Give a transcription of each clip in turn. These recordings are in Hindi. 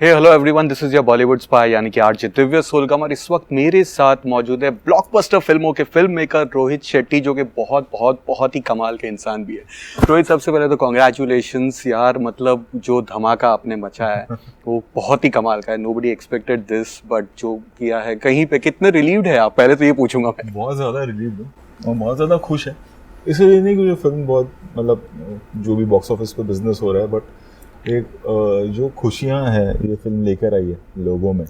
Hey hello everyone, this is your Bollywood spy यानी कि आरजे दिव्य सोलगम। और इस वक्त मेरे साथ मौजूद है ब्लॉकबस्टर फिल्मों के फिल्म मेकर रोहित शेट्टी, जो कि बहुत बहुत बहुत ही कमाल के इंसान भी है। रोहित, सबसे पहले तो कॉन्ग्रेचुलेशंस यार, मतलब जो धमाका आपने मचाया है वो बहुत ही कमाल का है। नोबडी एक्सपेक्टेड दिस, बट जो किया है कहीं पे कितने रिलीव्ड है आप, पहले तो ये पूछूंगा मैं। बहुत ज़्यादा रिलीव्ड हूँ और बहुत ज़्यादा खुश है। इसलिए नहीं कि ये फिल्म बहुत मतलब जो भी बॉक्स ऑफिस पे बिजनेस हो रहा है, बट एक जो खुशियाँ हैं ये फिल्म लेकर आई है लोगों में,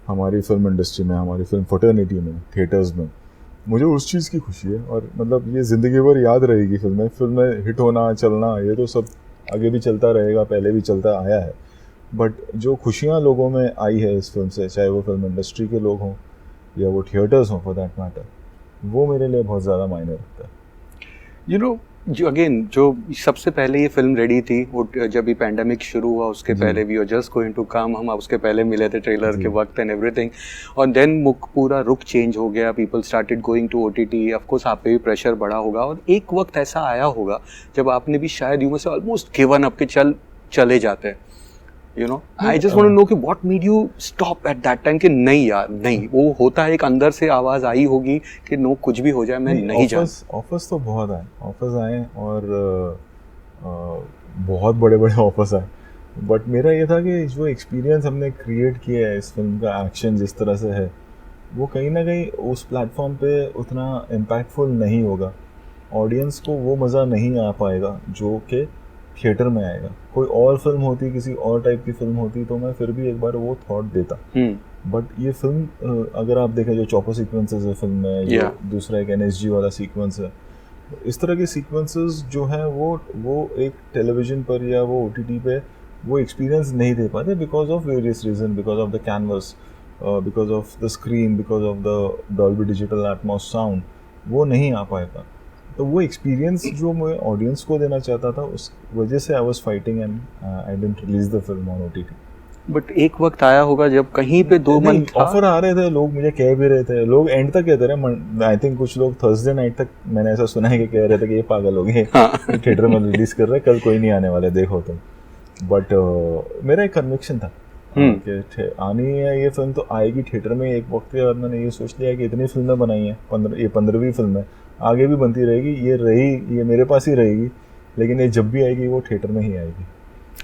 हमारी फिल्म इंडस्ट्री में, हमारी फिल्म फर्टर्निटी में, थिएटर्स में, मुझे उस चीज़ की खुशी है। और मतलब ये ज़िंदगी भर याद रहेगी फिल्में हिट होना, चलना, ये तो सब आगे भी चलता रहेगा, पहले भी चलता आया है। बट जो खुशियाँ लोगों में आई है इस फिल्म से, चाहे वो फिल्म इंडस्ट्री के लोग हों या वो थिएटर्स हों फॉर दैट मैटर, वो मेरे लिए बहुत ज़्यादा मायने रखता है। यू नो, जो अगेन जो सबसे पहले ये फिल्म रेडी थी, वो जब ये पैंडेमिक शुरू हुआ उसके जी। पहले, we are just going to come, हम उसके पहले मिले थे ट्रेलर जी। के वक्त एंड एवरीथिंग। और देन पूरा रुख चेंज हो गया, people started going to OTT. Of course आप पे भी प्रेशर बढ़ा होगा, और एक वक्त ऐसा आया होगा जब आपने भी शायद यूं से ऑलमोस्ट गिवन अप के चले जाते हैं। You know, I just want to know कि what made you stop at that time कि नहीं यार नहीं, वो होता है एक अंदर से आवाज आई होगी कि नो, कुछ भी हो जाए मैं नहीं जाऊँ। ऑफर्स तो बहुत आए, ऑफर्स आए और बहुत बड़े बड़े ऑफर्स आए। बट मेरा ये था कि जो एक्सपीरियंस हमने क्रिएट किया है इस फिल्म का, एक्शन जिस तरह से है, वो कहीं ना कहीं उस प्लेटफॉर्म पे उतना इम्पैक्टफुल नहीं होगा। ऑडियंस को वो मज़ा नहीं आ पाएगा जो कि थिएटर में आएगा। कोई और फिल्म होती, किसी और टाइप की फिल्म होती, तो मैं फिर भी एक बार वो थॉट देता। बट ये फिल्म अगर आप देखें, जो चॉपर सीक्वेंसेस है फिल्म में, जो दूसरा एक एनएसजी वाला सीक्वेंस है, इस तरह के सीक्वेंसेस जो हैं वो एक टेलीविज़न पर या वो ओटीटी पे वो एक्सपीरियंस नहीं दे पाते, because of various reason, because of the canvas, because of the screen, because of the Dolby digital Atmos sound, वो नहीं आ पाएगा। तो वो एक्सपीरियंस जो मैं ऑडियंस को देना चाहता था, उस वजह से I was fighting and I didn't release the film on OTT. But एक वक्त आया होगा जब कहीं पे दो मन था। ऑफर आ रहे थे, लोग मुझे कह भी रहे थे, लोग एंड तक कहते रहे। आई थिंक कुछ लोग थर्सडे नाइट तक मैंने ऐसा सुना है कि कह रहे थे कि ये पागल हो गए, थिएटर में रिलीज कर रहे, कल कोई नहीं आने वाले, देखो तुम। बट मेरा एक कन्विक्शन था कि आनी है ये फिल्म तो आएगी थिएटर में। एक वक्त के बाद मैंने ये सोच लिया कि इतनी फिल्में बनाई हैं, ये 15वीं फिल्म है, आगे भी बनती रहेगी, ये मेरे पास ही रहेगी, लेकिन ये जब भी आएगी वो थिएटर में ही आएगी।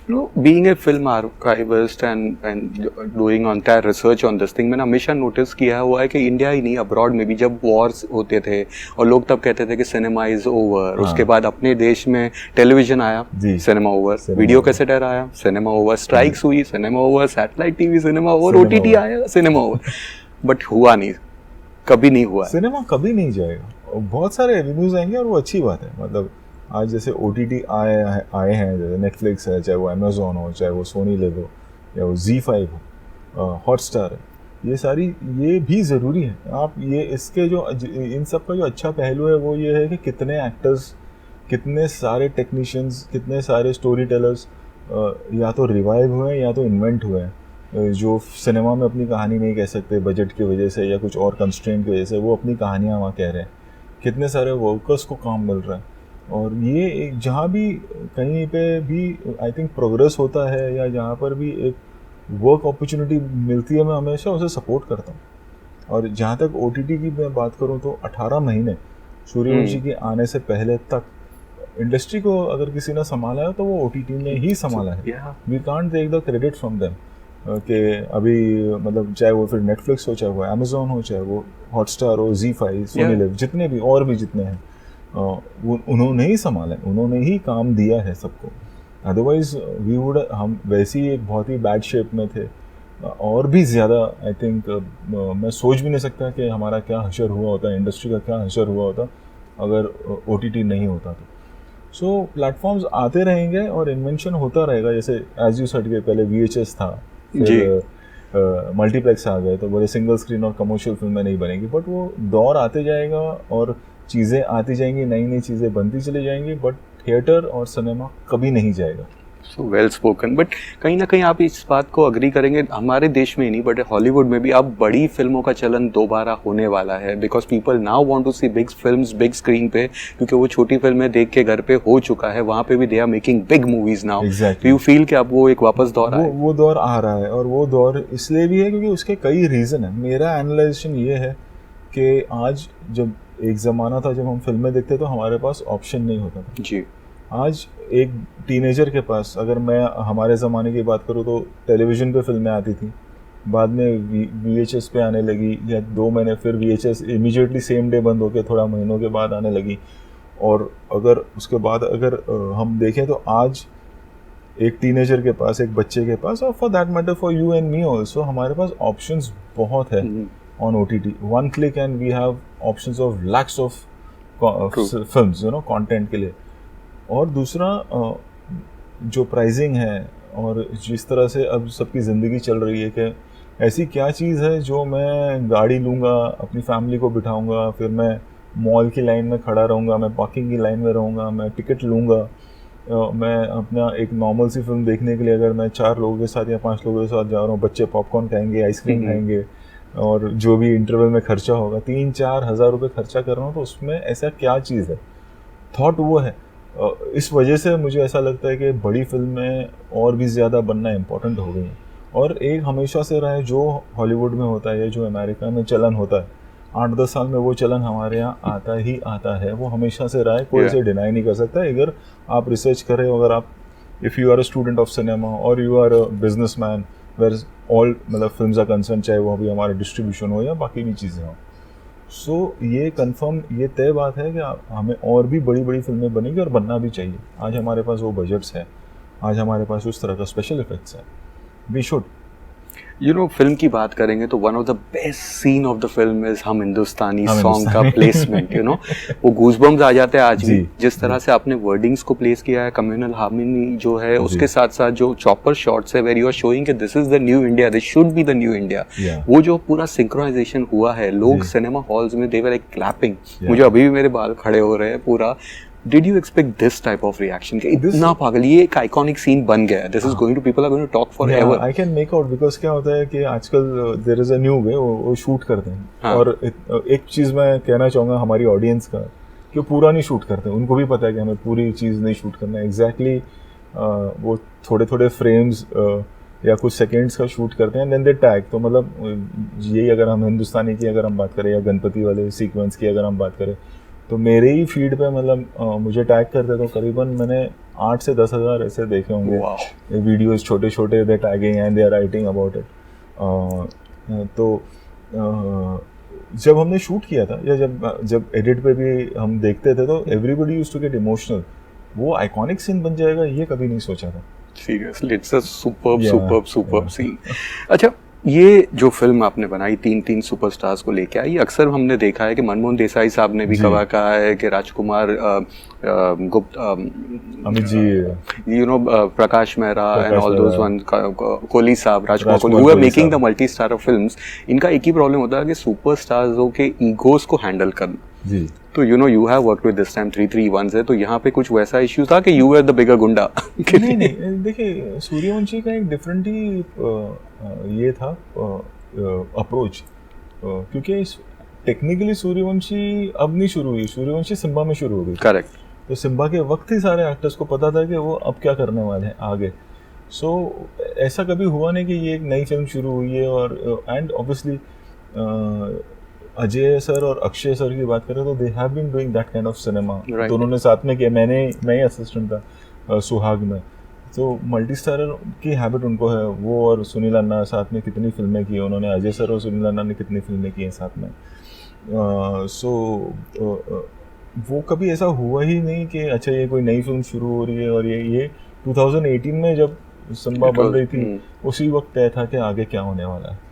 You know, being a film archivist and doing on that research on this thing, मैंने हमेशा नोटिस किया हुआ है कि इंडिया ही नहीं, अब्रॉड में भी जब वॉर्स होते थे और लोग तब कहते थे कि सिनेमा इज ओवर, उसके बाद अपने देश में टेलीविजन आया, सिनेमा ओवर, वीडियो कैसेट आया, सिनेमा ओवर, स्ट्राइक्स हुई, cinema over, satellite TV, cinema over, OTT आया, सिनेमा ओवर। बट हुआ नहीं, कभी नहीं हुआ। सिनेमा कभी नहीं जाएगा, बहुत सारे एवेन्यूज आएंगे और वो अच्छी बात है। मतलब आज जैसे OTT आए हैं, जैसे नेटफ्लिक्स है, चाहे वो अमेजोन हो, चाहे वो सोनी लिव हो, या वो Z5 हो, हॉटस्टार है, ये भी ज़रूरी है। आप ये इसके जो इन सब का जो अच्छा पहलू है वो ये है कि कितने एक्टर्स, कितने सारे टेक्नीशियंस, कितने सारे स्टोरी टेलर्स या तो रिवाइव हुए हैं या तो इन्वेंट हुए हैं, जो सिनेमा में अपनी कहानी नहीं कह सकते बजट की वजह से या कुछ और कंस्ट्रेंट की वजह से, वो अपनी कहानियाँ वहाँ कह रहे हैं। कितने सारे वर्कर्स को काम मिल रहा है। और ये एक जहाँ भी कहीं पे भी आई थिंक प्रोग्रेस होता है या जहाँ पर भी एक वर्क अपॉर्चुनिटी मिलती है, मैं हमेशा उसे सपोर्ट करता हूँ। और जहाँ तक OTT की मैं बात करूँ तो 18 महीने सूर्यवंशी के आने से पहले तक इंडस्ट्री को अगर किसी ने संभाला है तो वो OTT ने ही संभाला है। We can't take the credit from them कि अभी मतलब चाहे वो फिर नेटफ्लिक्स हो, चाहे वो अमेजोन हो, चाहे वो हॉटस्टार हो, Z5, सोनी लिव, जितने भी और भी जितने हैं, उन्होंने ही संभाला है, उन्होंने ही काम दिया है सबको। अदरवाइज हम वैसे ही एक बहुत ही बैड शेप में थे, और भी ज़्यादा आई थिंक मैं सोच भी नहीं सकता कि हमारा क्या हशर हुआ होता, इंडस्ट्री का क्या हशर हुआ होता अगर OTT नहीं होता तो। सो प्लेटफॉर्म्स आते रहेंगे और इन्वेंशन होता रहेगा। जैसे एज यू सेड के पहले VHS था, फिर मल्टीप्लेक्स आ गए, तो बोले सिंगल स्क्रीन और कमर्शियल फिल्में नहीं बनेगी, बट वो दौर आते जाएगा और चीज़ें आती जाएंगी, नई नई चीज़ें बनती चली जाएंगी, बट थिएटर और सिनेमा कभी नहीं जाएगा। So well spoken. बट कहीं ना कहीं आप इस बात को अग्री करेंगे, हमारे देश में ही नहीं बट हॉलीवुड में भी अब बड़ी फिल्मों का चलन दोबारा होने वाला है, because people now want to see big films big screen पे, क्योंकि वो छोटी फिल्में देख के घर पे हो चुका है, वहाँ पे भी they are making big movies now. Exactly. You feel कि अब वो एक वापस दौर आए? वो दौर आ रहा है, और वो दौर इसलिए भी है क्योंकि उसके कई रीज़न है. मेरा एनालाइजेशन ये है कि आज, जब एक ज़माना था जब हम फिल्में देखते तो हमारे पास ऑप्शन नहीं होता था जी. आज एक टीनेजर के पास, अगर मैं हमारे ज़माने की बात करूँ तो टेलीविज़न पे फिल्में आती थी, बाद में VHS पे आने लगी, या 2 महीने फिर VHS इमीडिएटली सेम डे बंद होकर थोड़ा महीनों के बाद आने लगी. और अगर उसके बाद अगर हम देखें तो आज एक टीनेजर के पास, एक बच्चे के पास, और for that matter for you and me also, हमारे पास ऑप्शंस बहुत है on OTT. 1 click and we have options of lakhs of films, you know, content के लिए. और दूसरा जो प्राइसिंग है और जिस तरह से अब सबकी ज़िंदगी चल रही है, कि ऐसी क्या चीज़ है जो मैं गाड़ी लूँगा, अपनी फैमिली को बिठाऊँगा, फिर मैं मॉल की लाइन में खड़ा रहूँगा, मैं पार्किंग की लाइन में रहूँगा, मैं टिकट लूँगा, मैं अपना एक नॉर्मल सी फिल्म देखने के लिए अगर मैं 4 लोगों के साथ या 5 लोगों के साथ जा रहा हूँ, बच्चे पॉपकॉर्न खाएंगे, आइसक्रीम खाएंगे, और जो भी इंटरवल में खर्चा होगा 3-4 हज़ार रुपये खर्चा कर रहा हूँ, तो उसमें ऐसा क्या चीज़ है? थॉट वो है. इस वजह से मुझे ऐसा लगता है कि बड़ी फिल्में और भी ज़्यादा बनना इम्पोर्टेंट हो गई हैं. और एक हमेशा से रहा है जो हॉलीवुड में होता है या जो अमेरिका में चलन होता है, 8-10 साल में वो चलन हमारे यहाँ आता ही आता है. वो हमेशा से रहा है, कोई इसे डिनाई नहीं कर सकता. अगर आप रिसर्च करें, अगर आप, if you are a student of cinema और you are a businessman where all, मतलब फिल्म्स आर कंसर्न, चाहे वो अभी हमारे डिस्ट्रीब्यूशन हो या बाकी भी चीज़ें हों. सो ये कंफर्म, ये तय बात है कि हमें और भी बड़ी बड़ी फिल्में बनेगी, और बनना भी चाहिए. आज हमारे पास वो बजट्स है, आज हमारे पास उस तरह का स्पेशल इफेक्ट्स है. We should. You know, film की बात करेंगे तो one of the best scene of the film is हम हिंदुस्तानी सॉन्ग का प्लेसमेंट. यू नो, वो गूज़बम्स आ जाते हैं आज भी. जिस तरह से आपने वर्डिंग्स को प्लेस किया है, कम्युनल हार्मनी जो है, उसके साथ साथ जो चॉपर शॉट्स है वेर यू आर शोइंग कि this is the new India, this should be the new India. वो जो पूरा सिंक्रोनाइजेशन हुआ है, लोग सिनेमा हॉल्स में दे वर लाइक क्लैपिंग. मुझे अभी भी मेरे बाल खड़े हो रहे हैं पूरा. Did you expect this type of reaction? कि इतना पागल, ये एक आइकॉनिक सीन बन गया है. This is going to, people are going to talk forever. Yeah, I can make out, because क्या होता है कि आजकल there is a new way, वो शूट करते हैं. हाँ. और एक चीज़ मैं कहना चाहूँगा हमारी ऑडियंस का, कि पूरा नहीं शूट करते. उनको भी पता है कि हमें पूरी चीज़ नहीं शूट करना है. एग्जैक्टली वो थोड़े थोड़े फ्रेम्स या कुछ सेकेंड्स का शूट करते हैं, देन दे टैग. तो मतलब यही, अगर हम हिंदुस्तानी की अगर हम बात करें, या गणपति वाले सीक्वेंस की अगर हम बात करें, तो मेरे ही फीड पे मतलब मुझे टैग करते, तो करीबन मैंने 8 से 10 हज़ार ऐसे देखे होंगे वीडियोस, छोटे छोटे, they tagging and they are writing about it. तो जब हमने शूट किया था, या जब एडिट पे भी हम देखते थे, तो everybody used to get emotional. वो आइकॉनिक सीन बन जाएगा, ये कभी नहीं सोचा था. Seriously, it's a superb scene. अच्छा, ये जो फिल्म आपने बनाई 3 सुपरस्टार्स को लेके आई, अक्सर हमने देखा है कि मनमोहन देसाई साहब ने भी कहा है कि Rajkumar Gupta, Amit ji, you know, Prakash Mehra and all those one, Kohli साहब, Rajkumar Kohli, who are making the multi starrer films. इनका एक ही प्रॉब्लम होता है कि सुपरस्टार्स के ईगोस को हैंडल करना. जी. तो you know, you have worked with this time 331 है, तो यहाँ पे कुछ वैसा इश्यू था कि यू वर द बिगर गुंडा? नहीं, देखिए, सूर्यवंशी का एक डिफरेंट ही ये था अप्रोच, क्योंकि टेक्निकली सूर्यवंशी अब नहीं शुरू हुई, सूर्यवंशी सिम्बा में शुरू हो गई. करेक्ट. तो सिम्बा के वक्त ही सारे एक्टर्स को पता था कि वो अब क्या करने वाले हैं आगे. सो ऐसा कभी हुआ नहीं कि ये एक नई फिल्म शुरू हुई है. और एंड ऑब्वियसली अजय सर और अक्षय सर की बात करें तो they have been doing that kind of cinema. दोनों ने साथ में किया. मैं असिस्टेंट था सुहाग में. तो मल्टी स्टारर की हैबिट उनको है. वो और सुनील अन्ना साथ में कितनी फिल्में की उन्होंने, अजय सर और सुनील अन्ना ने कितनी फिल्में की हैं साथ में. वो कभी ऐसा हुआ ही नहीं कि अच्छा ये कोई नई फिल्म शुरू हो रही है. और ये 2018 में जब सिम्बा बन रही थी, उसी वक्त तय था कि आगे क्या होने वाला है.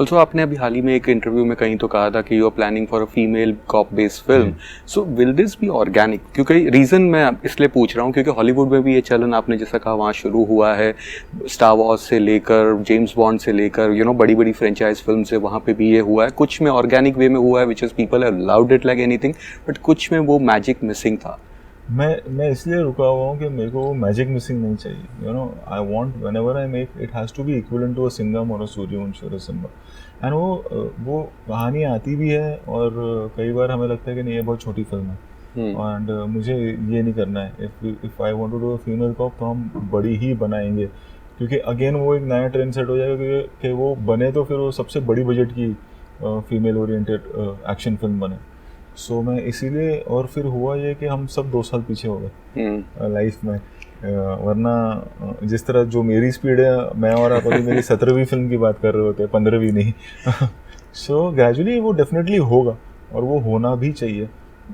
ऑल्सो आपने अभी हाल ही में एक इंटरव्यू में कहीं तो कहा था कि you are planning for a female cop based film. So will this be organic? क्योंकि रीज़न मैं इसलिए पूछ रहा हूँ क्योंकि हॉलीवुड में भी ये चलन आपने जैसा कहा वहाँ शुरू हुआ है. स्टार वॉर्स से लेकर जेम्स बॉन्ड से लेकर यू नो बड़ी बड़ी फ्रेंचाइज फिल्म से वहाँ पे भी ये हुआ है. कुछ में ऑर्गेनिक वे में हुआ है which is people have loved it like anything, but कुछ में वो मैजिक मिसिंग था. मैं इसलिए रुका हुआ हूँ कि मेरे को वो मैजिक मिसिंग नहीं चाहिए, you know. I want whenever I make it has to be equivalent to a Singham और अ सूर्यवंशी और अ सिम्बा। एंड वो कहानी आती भी है, और कई बार हमें लगता है कि नहीं ये बहुत छोटी फिल्म है, एंड मुझे ये नहीं करना है। If I want to do a female cop तो हम बड़ी ही बनाएंगे, क्योंकि अगेन वो एक नया ट्रेंड सेट हो जाएगा कि वो बने तो फिर वो सबसे बड़ी बजट की फीमेल ओरिएंटेड एक्शन फिल्म बने। सो मैं इसीलिए, और फिर हुआ ये कि हम सब 2 साल पीछे हो गए लाइफ में। वरना जिस तरह जो मेरी स्पीड है, मैं और आप अभी मेरी 17वीं फिल्म की बात कर रहे होते हैं, 15वीं नहीं। सो ग्रेजुअली वो डेफिनेटली होगा, और वो होना भी चाहिए।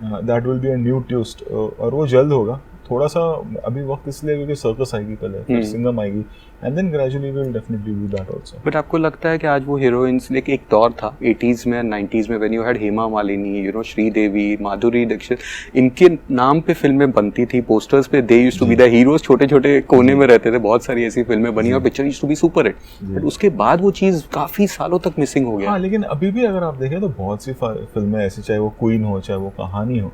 That will be a new twist, और वो जल्द होगा। थोड़ा सा अभी वक्त इसलिए क्योंकि सर्कस आएगी पहले, फिर सिंघम आएगी, and then gradually we will definitely do that also. But आपको लगता है कि आज वो हीरोइंस, लाइक एक दौर था 80s में 90s में, when you had Hema Malini, you know, Sridevi, Madhuri Dixit, इनके नाम पे फिल्में बनती थी, पोस्टर्स पे they used to be the heroes, छोटे छोटे कोने में रहते थे, बहुत सारी ऐसी फिल्में बनी और picture used to be super hit. But उसके बाद वो चीज़ काफ़ी सालों तक मिसिंग हो गया। हाँ, लेकिन अभी भी अगर आप देखें तो बहुत सी फिल्में ऐसी, चाहे वो क्वीन हो, चाहे वो कहानी हो,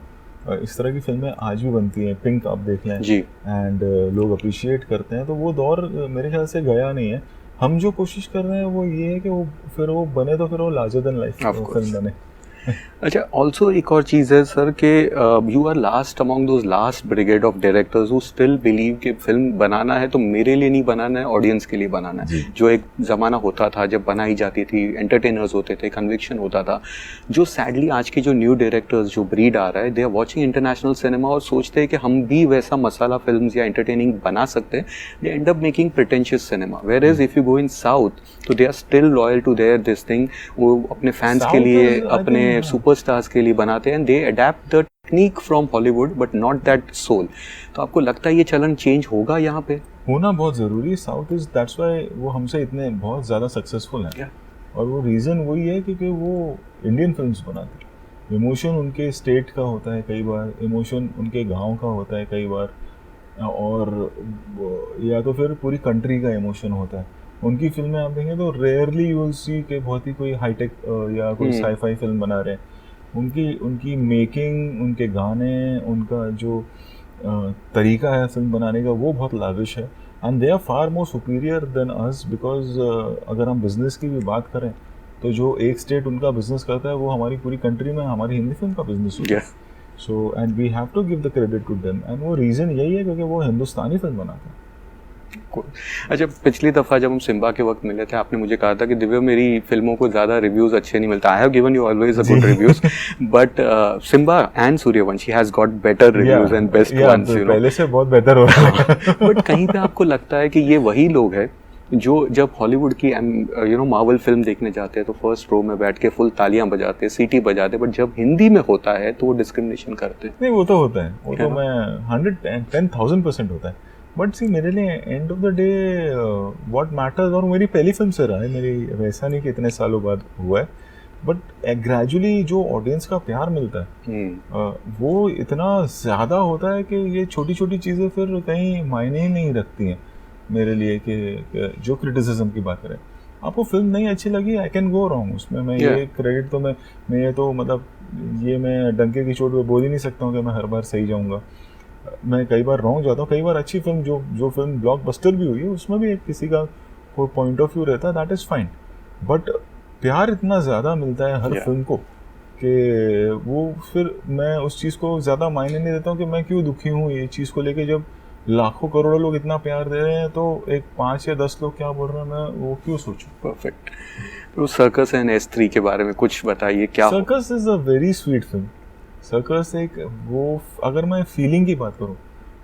इस तरह की फिल्में आज भी बनती हैं। पिंक आप देख लें जी, एंड लोग अप्रिशिएट करते हैं। तो वो दौर मेरे ख्याल से गया नहीं है। हम जो कोशिश कर रहे हैं वो ये है कि वो फिर वो बने तो फिर वो लार्जर देन लाइफ फिल्म बने। अच्छा, ऑल्सो एक और चीज़ है सर कि you are last among those last brigade of directors who still believe कि फिल्म बनाना है तो मेरे लिए नहीं बनाना है, ऑडियंस के लिए बनाना है। जो एक ज़माना होता था जब बनाई जाती थी, एंटरटेनर्स होते थे, कन्विक्शन होता था। जो सैडली आज के जो न्यू डायरेक्टर्स, जो ब्रीड आ रहा है, they are watching international cinema और सोचते हैं कि हम भी वैसा मसाला फिल्म या एंटरटेनिंग बना सकते हैं। They end up making pretentious cinema, whereas if you go in south तो they are still loyal to their this thing. वो अपने फैंस के लिए, अपने सुपरस्टार्स के लिए बनाते हैं, they adapt the technique from Hollywood but not that soul. तो आपको लगता है ये चलन चेंज होगा? यहाँ पे होना बहुत ज़रूरी है। साउथ इज, दैट्स व्हाई वो हमसे इतने बहुत ज़्यादा सक्सेसफुल हैं। और वो रीज़न वही है क्योंकि वो इंडियन फिल्म्स बनाते हैं। इमोशन उनके स्टेट का होता है कई बार, इमोशन उनके गांव का होता है कई बार, और या तो फिर पूरी कंट्री का इमोशन होता है। उनकी फिल्में आप देखें तो रेयरली यू विल सी कि बहुत ही कोई हाईटेक या कोई साई-फाई फिल्म बना रहे हैं। उनकी मेकिंग, उनके गाने, उनका जो तरीका है फिल्म बनाने का, वो बहुत लाविश है। And they are far more superior than us, because अगर हम बिजनेस की भी बात करें तो जो एक स्टेट उनका बिजनेस करता है वो हमारी पूरी कंट्री में हमारी हिंदी फिल्म का बिजनेस होता है। So and we have to give the credit to them, and वो रीज़न यही है क्योंकि वो हिंदुस्तानी फिल्म बनाते हैं। अच्छा, पिछली दफ़ा जब हम सिम्बा के वक्त मिले थे, आपने मुझे कहा था कि दिव्या, मेरी फिल्मों को ज़्यादा रिव्यूज़ अच्छे नहीं मिलते। I have given you always a good reviews, but Simmba and Sooryavanshi has got better reviews and best ones, you know. पहले से बहुत बेहतर हो रहा है। बट कहीं पे आपको लगता है कि ये वही लोग हैं जो जब हॉलीवुड की यू नो मार्वल फिल्म देखने जाते हैं तो फर्स्ट रो में बैठ के फुल तालियां बजाते हैं, सीटी बजाते हैं, बट जब हिंदी में होता है तो वो डिस्क्रिमिनेशन करते हैं? नहीं, वो तो होता है, वो तो मैं 110,000% होता है। बट सी, मेरे लिए end of the day what matters, और मेरी पहली फिल्म से रहा है, मेरी वैसा नहीं कि इतने सालों बाद हुआ है, बट ग्रेजुअली जो ऑडियंस का प्यार मिलता है वो इतना ज़्यादा होता है कि ये छोटी छोटी चीज़ें फिर कहीं मायने ही नहीं रखती हैं मेरे लिए। कि जो क्रिटिसिज्म की बात करें, आपको फिल्म नहीं अच्छी लगी, आई कैन गो रॉन्ग उसमें। मैं ये क्रेडिट तो मैं ये तो मतलब ये मैं डंके की चोट पे बोल ही नहीं सकता हूँ कि मैं हर बार सही जाऊँगा। मैं कई बार रॉन्ग जाता हूँ। कई बार अच्छी फिल्म जो फिल्म ब्लॉकबस्टर भी हुई है उसमें भी एक किसी का कोई पॉइंट ऑफ व्यू रहता है, दैट इज़ फाइन। बट प्यार इतना ज़्यादा मिलता है हर फिल्म को कि वो फिर मैं उस चीज़ को ज़्यादा मायने नहीं देता हूँ कि मैं क्यों दुखी हूँ ये चीज़ को लेके। जब लाखों करोड़ों लोग इतना प्यार दे रहे हैं तो एक 5 या 10 लोग क्या बोल रहे हैं, मैं वो क्यों सोचूं। परफेक्ट। तो सर्कस एंड S3 के बारे में कुछ बताइए, क्या? Circus is a very sweet film. Circus एक वो, अगर मैं फीलिंग की बात करूँ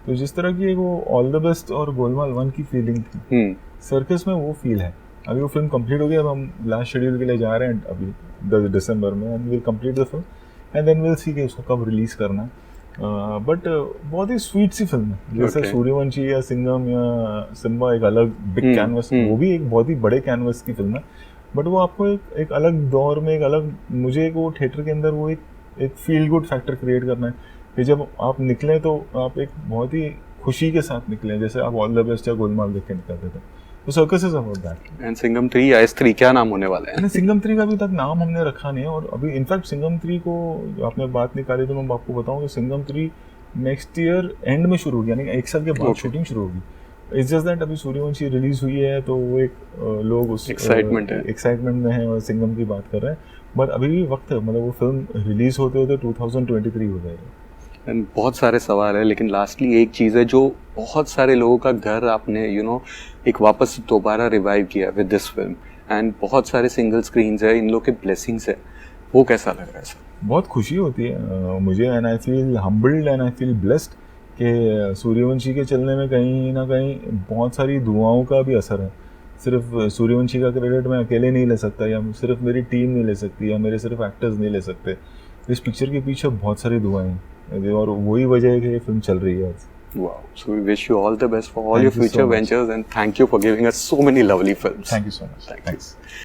तो जिस तरह की एक वो ऑल द बेस्ट और गोलमाल 1 की फीलिंग थी, सर्कस में वो फील है। अभी वो फिल्म कंप्लीट हो गई, अब हम लास्ट शेड्यूल के लिए जा रहे हैं अभी 10 दिसंबर में, and will complete the film and then will see कि उसको कब रिलीज़ करना है। बट बहुत ही स्वीट सी फिल्म है। जैसे सूर्यवंशी या सिंघम या सिम्बा एक अलग बिग कैनवस, वो भी एक बहुत ही बड़े कैनवस की फिल्म है, बट वो आपको एक अलग दौर में एक अलग, मुझे एक वो थिएटर के अंदर वो एक फील गुड फैक्टर क्रिएट करना है कि जब आप निकले तो आप एक बहुत ही खुशी के साथ निकले, जैसे आप ऑल द बेस्ट या गोलमाल देख के निकलते थे। तो circus is about that. And Singham 3 या S3 क्या नाम होने वाला है? सिंघम 3 का अभी तक नाम हमने रखा नहीं है, और अभी इनफैक्ट सिंघम 3 को आपने बात निकाली तो मैं आपको बताऊं कि सिंघम 3 नेक्स्ट ईयर एंड में शुरू होगी, यानी 1 साल के बाद Okay. शूटिंग शुरू होगी। इट्स जस्ट दैट अभी सूर्यवंशी रिलीज हुई है तो वो एक लोग उस Excitement है। एक्साइटमेंट में है और सिंघम की बात कर रहे हैं, बट अभी भी वक्त है, मतलब वो फिल्म रिलीज होते होते 2023 हो जाएगा। एंड बहुत सारे सवाल है, लेकिन लास्टली एक चीज़ है जो बहुत सारे लोगों का घर आपने एक वापस दोबारा रिवाइव किया विद दिस फिल्म, एंड बहुत सारे सिंगल स्क्रीन्स है, इन लोग के ब्लेसिंग्स है, वो कैसा लग रहा है सर? बहुत खुशी होती है मुझे, and I feel humbled and I feel blessed कि सूर्यवंशी के चलने में कहीं ना कहीं बहुत सारी दुआओं का भी असर है। सिर्फ सूर्यवंशी का क्रेडिट मैं अकेले नहीं ले सकता, या सिर्फ मेरी टीम नहीं ले सकती, या मेरे सिर्फ एक्टर्स नहीं ले सकते। इस पिक्चर के पीछे बहुत सारी दुआएं हैं और वही वजह है कि ये फिल्म चल रही है आज। Wow. So we wish you all the best for all Thank your you so future much. ventures, and thank you for giving us so many lovely films. Thank you so much. Thank you. Thanks.